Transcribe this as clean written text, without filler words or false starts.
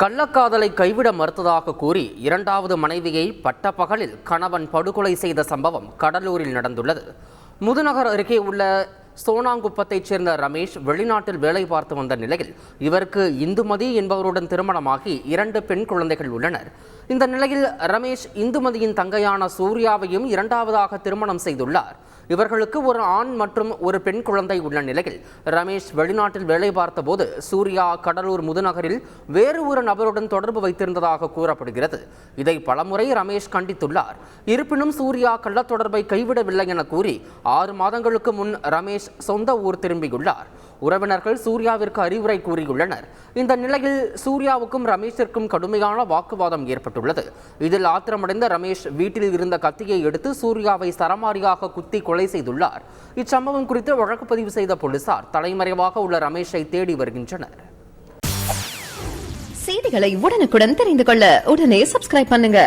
கள்ளக்காதலை கைவிட மறுத்ததாக கூறி இரண்டாவது மனைவியை பட்டப்பகலில் கணவன் படுகொலை செய்த சம்பவம் கடலூரில் நடந்துள்ளது. முதுநகர் அருகே உள்ள சோனாங்குப்பத்தைச் சேர்ந்த ரமேஷ் வெளிநாட்டில் வேலை பார்த்து வந்த நிலையில் இவருக்கு இந்துமதி என்பவருடன் திருமணமாகி 2 பெண் குழந்தைகள் உள்ளனர். இந்த நிலையில் ரமேஷ் இந்துமதியின் தங்கையான சூர்யாவையும் இரண்டாவதாக திருமணம் செய்துள்ளார். இவர்களுக்கு ஒரு ஆண் மற்றும் ஒரு பெண் குழந்தை உள்ள நிலையில் ரமேஷ் வெளிநாட்டில் வேலை பார்த்தபோது சூர்யா கடலூர் முதுநகரில் வேறு ஒரு நபருடன் தொடர்பு வைத்திருந்ததாக கூறப்படுகிறது. இதை பலமுறை ரமேஷ் கண்டித்துள்ளார். இருப்பினும் சூர்யா கள்ள தொடர்பை கைவிடவில்லை என கூறி 6 மாதங்களுக்கு முன் ரமேஷ் சொந்த ஊர் திரும்பியுள்ளார். உறவினர்கள் சூர்யாவிற்கு அறிவுரை கூறியுள்ளனர். இந்த நிலையில் சூர்யாவுக்கும் ரமேஷிற்கும் கடுமையான வாக்குவாதம் ஏற்பட்டுள்ளது. இதில் ஆத்திரமடைந்த ரமேஷ் வீட்டில் இருந்த கத்தியை எடுத்து சூர்யாவை சரமாரியாக குத்தி கொலை செய்துள்ளார். இச்சம்பவம் குறித்து வழக்கு பதிவு செய்த போலீசார் தலைமறைவாக உள்ள ரமேஷை தேடி வருகின்றனர். செய்திகளை உடனுக்குடன் தெரிந்து கொள்ள உடனே சப்ஸ்கிரைப் பண்ணுங்க.